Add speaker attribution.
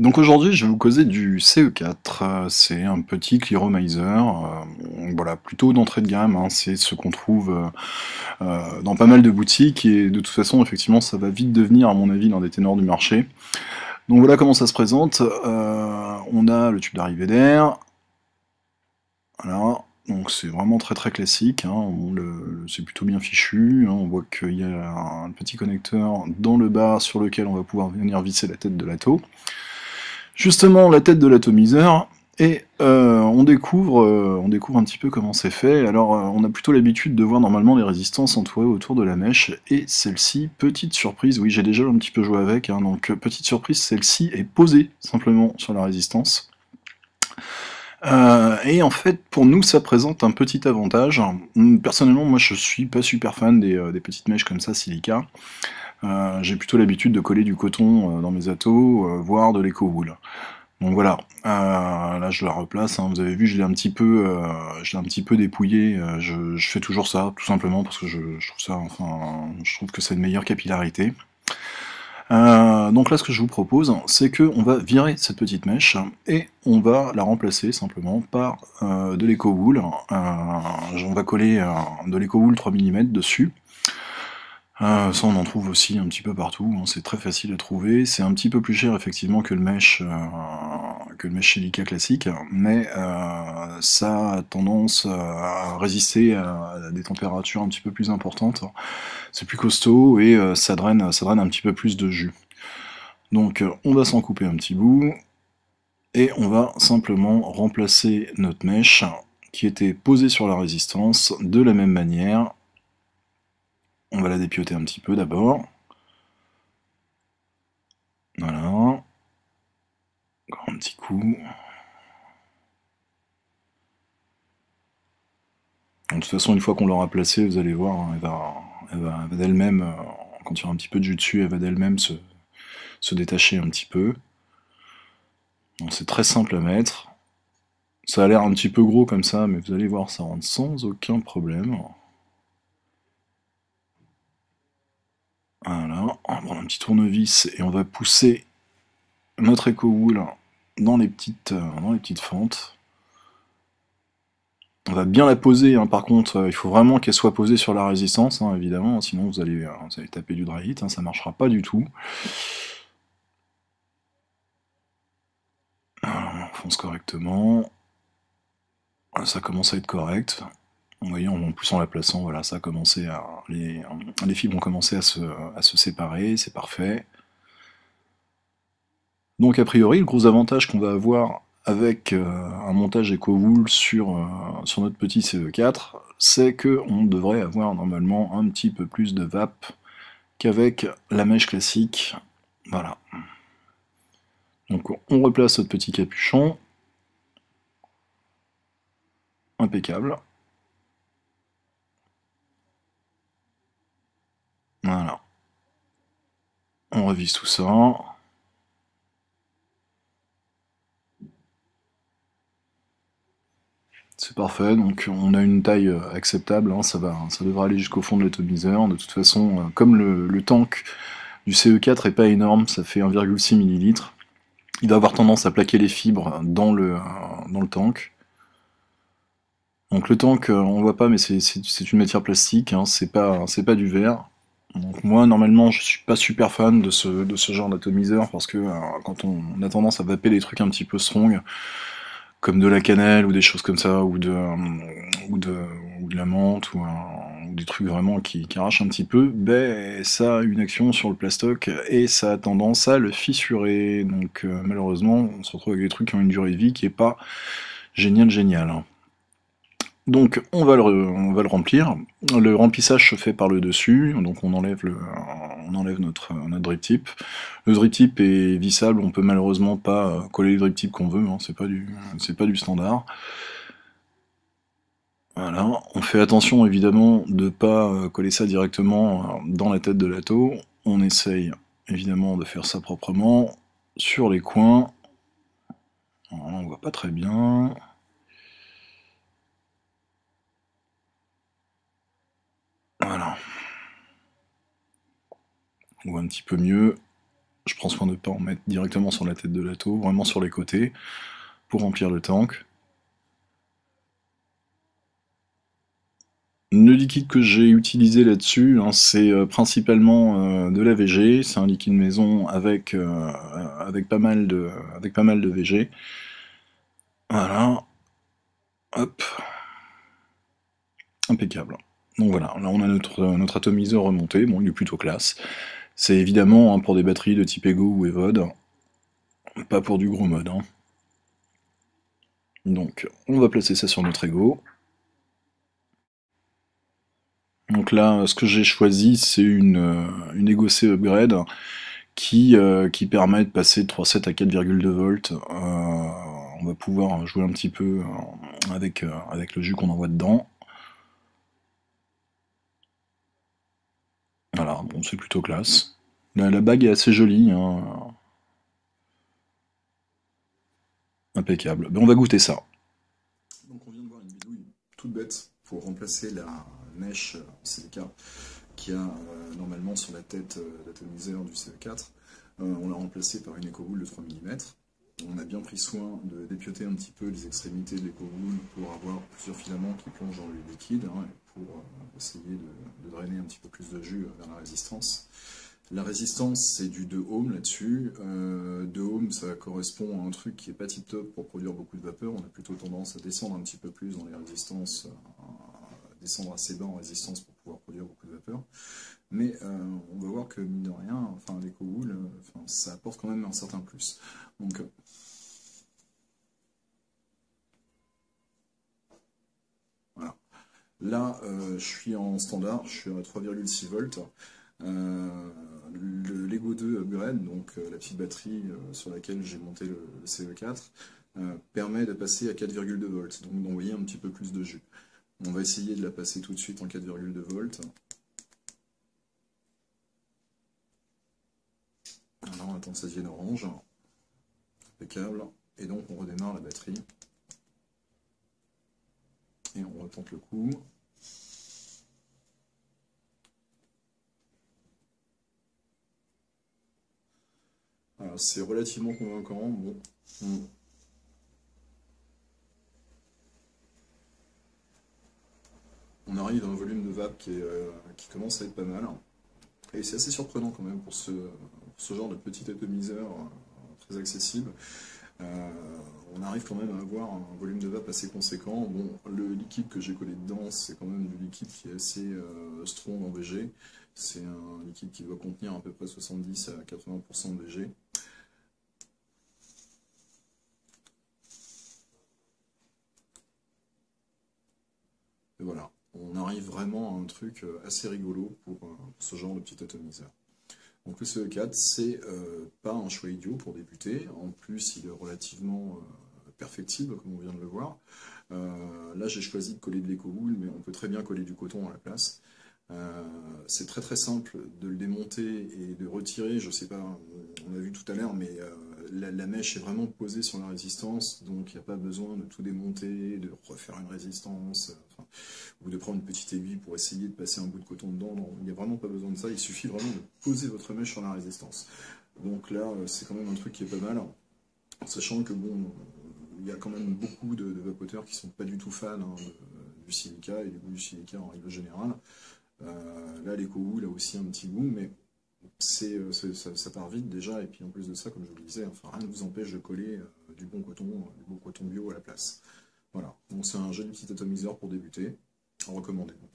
Speaker 1: Donc aujourd'hui, je vais vous causer du CE4. C'est un petit clearomizer, voilà, plutôt d'entrée de gamme, hein. C'est ce qu'on trouve dans pas mal de boutiques et de toute façon, effectivement, ça va vite devenir, à mon avis, l'un des ténors du marché. Donc voilà comment ça se présente. On a le tube d'arrivée d'air, voilà. Donc c'est vraiment très très classique, hein. C'est plutôt bien fichu, hein. On voit qu'il y a un petit connecteur dans le bas sur lequel on va pouvoir venir visser la tête de l'atto. Justement, la tête de l'atomiseur, et on découvre un petit peu comment c'est fait. Alors, on a plutôt l'habitude de voir normalement les résistances entourées autour de la mèche, et celle-ci, petite surprise, oui, j'ai déjà un petit peu joué avec, hein, donc petite surprise, celle-ci est posée simplement sur la résistance. Et en fait, pour nous, ça présente un petit avantage. Personnellement, moi, je suis pas super fan des petites mèches comme ça, silica. J'ai plutôt l'habitude de coller du coton dans mes attos, voire de l'éco-wool. Donc voilà, là je la replace, hein. Vous avez vu, je l'ai un petit peu dépouillé, je fais toujours ça, tout simplement parce que je trouve ça, enfin, je trouve que c'est une meilleure capillarité. Donc là, ce que je vous propose, c'est que on va virer cette petite mèche et on va la remplacer simplement par de l'éco-wool. On va coller de l'éco-wool 3 mm dessus. Ça, on en trouve aussi un petit peu partout, hein. C'est très facile à trouver. C'est un petit peu plus cher effectivement que le mesh silica classique, mais ça a tendance à résister à des températures un petit peu plus importantes. C'est plus costaud et ça draine un petit peu plus de jus. Donc on va s'en couper un petit bout et on va simplement remplacer notre mèche qui était posée sur la résistance de la même manière. On va la dépioter un petit peu d'abord. Voilà. Encore un petit coup. De toute façon, une fois qu'on l'aura placée, vous allez voir, hein, elle va d'elle-même, quand il y aura un petit peu de jus dessus, elle va d'elle-même se détacher un petit peu. C'est très simple à mettre. Ça a l'air un petit peu gros comme ça, mais vous allez voir, ça rentre sans aucun problème. Voilà, on va prendre un petit tournevis et on va pousser notre éco-wool dans les petites fentes. On va bien la poser, hein. Par contre, il faut vraiment qu'elle soit posée sur la résistance, hein, évidemment, sinon vous allez taper du dry hit, hein, ça marchera pas du tout. Alors, on enfonce correctement. Ça commence à être correct. Vous voyez, en plus en la plaçant, voilà, ça a commencé à. Les fibres ont commencé à se séparer, c'est parfait. Donc a priori, le gros avantage qu'on va avoir avec un montage EcoWool sur notre petit CE4, c'est qu'on devrait avoir normalement un petit peu plus de VAP qu'avec la mèche classique. Voilà. Donc on replace notre petit capuchon. Impeccable. Voilà. On revise tout ça. C'est parfait, donc on a une taille acceptable, hein, ça devrait aller jusqu'au fond de l'atomiseur. De toute façon, comme le tank du CE4 est pas énorme, ça fait 1,6 ml, il va avoir tendance à plaquer les fibres dans le tank. Donc le tank, on voit pas, mais c'est une matière plastique, hein, c'est pas du verre. Donc moi, normalement, je suis pas super fan de ce genre d'atomiseur, parce que quand on a tendance à vaper des trucs un petit peu strong, comme de la cannelle ou des choses comme ça, ou de, ou de la menthe, ou des trucs vraiment qui arrachent un petit peu, ben ça a une action sur le plastoc et ça a tendance à le fissurer. Donc malheureusement, on se retrouve avec des trucs qui ont une durée de vie qui est pas génial. Donc on va le remplir. Le remplissage se fait par le dessus, donc on enlève notre drip tip. Le drip tip est vissable, on peut malheureusement pas coller le drip tip qu'on veut, hein, c'est pas du standard. Voilà, on fait attention évidemment de ne pas coller ça directement dans la tête de l'atto. On essaye évidemment de faire ça proprement. Sur les coins, voilà, on voit pas très bien. Voilà, on voit un petit peu mieux. Je prends soin de ne pas en mettre directement sur la tête de l'atto, vraiment sur les côtés, pour remplir le tank. Le liquide que j'ai utilisé là-dessus, hein, c'est principalement de la VG. C'est un liquide maison avec pas mal de VG. Voilà, hop, impeccable. Donc voilà, là on a notre atomiseur remonté, bon il est plutôt classe. C'est évidemment hein, pour des batteries de type Ego ou Evode, pas pour du gros mode. Hein. Donc on va placer ça sur notre Ego. Donc là, ce que j'ai choisi, c'est une Ego C Upgrade qui permet de passer de 3,7 à 4,2 volts. On va pouvoir jouer un petit peu avec le jus qu'on envoie dedans. Voilà, bon, c'est plutôt classe. La bague est assez jolie, hein. Impeccable. Ben, on va goûter ça. Donc on vient de voir une bidouille toute bête pour remplacer la mèche CE4 qu'il y a normalement sur la tête d'atomiseur du CE4. On l'a remplacé par une éco-boule de 3 mm. On a bien pris soin de dépioter un petit peu les extrémités de l'éco-boule pour avoir plusieurs filaments qui plongent dans le liquide, hein, et pour essayer de drainer un petit peu plus de jus vers la résistance. La résistance, c'est du 2 ohms là-dessus. 2 ohms, ça correspond à un truc qui n'est pas tip-top pour produire beaucoup de vapeur. On a plutôt tendance à descendre un petit peu plus dans les résistances, à descendre assez bas en résistance pour pouvoir produire beaucoup de vapeur. Mais on va voir que, mine de rien, enfin, l'éco-wool, ça apporte quand même un certain plus. Donc, voilà. Là, je suis en standard, je suis à 3,6 volts. Le Lego 2 Upgrade, donc la petite batterie sur laquelle j'ai monté le CE4, permet de passer à 4,2 volts, donc d'envoyer un petit peu plus de jus. On va essayer de la passer tout de suite en 4,2 volts. Alors on attend que ça devienne orange. Impeccable. Et donc on redémarre la batterie. Et on retente le coup. C'est relativement convaincant. Bon. On arrive à un volume de vape qui commence à être pas mal. Et c'est assez surprenant quand même pour ce genre de petit atomiseur très accessible. On arrive quand même à avoir un volume de vape assez conséquent. Bon, le liquide que j'ai collé dedans, c'est quand même du liquide qui est assez strong en VG. C'est un liquide qui doit contenir à peu près 70 à 80% de VG. Et voilà, on arrive vraiment à un truc assez rigolo pour ce genre de petit atomiseur. Donc le CE4, c'est pas un choix idiot pour débuter. En plus, il est relativement perfectible, comme on vient de le voir. Là, j'ai choisi de coller de l'éco-wool, mais on peut très bien coller du coton à la place. C'est très très simple de le démonter et de retirer. Je sais pas, on l'a vu tout à l'heure, mais la mèche est vraiment posée sur la résistance, donc il n'y a pas besoin de tout démonter, de refaire une résistance, ou de prendre une petite aiguille pour essayer de passer un bout de coton dedans. Non, il n'y a vraiment pas besoin de ça, il suffit vraiment de poser votre mèche sur la résistance. Donc là, c'est quand même un truc qui est pas mal, sachant que bon, il y a quand même beaucoup de vapoteurs qui sont pas du tout fans hein, du silica et du goût du silica en règle générale. Là, l'éco-wool a aussi un petit goût, mais ça part vite déjà, et puis en plus de ça, comme je vous le disais, enfin, rien ne vous empêche de coller du bon coton bio à la place. Voilà, donc c'est un joli petit atomiseur pour débuter, recommandé donc.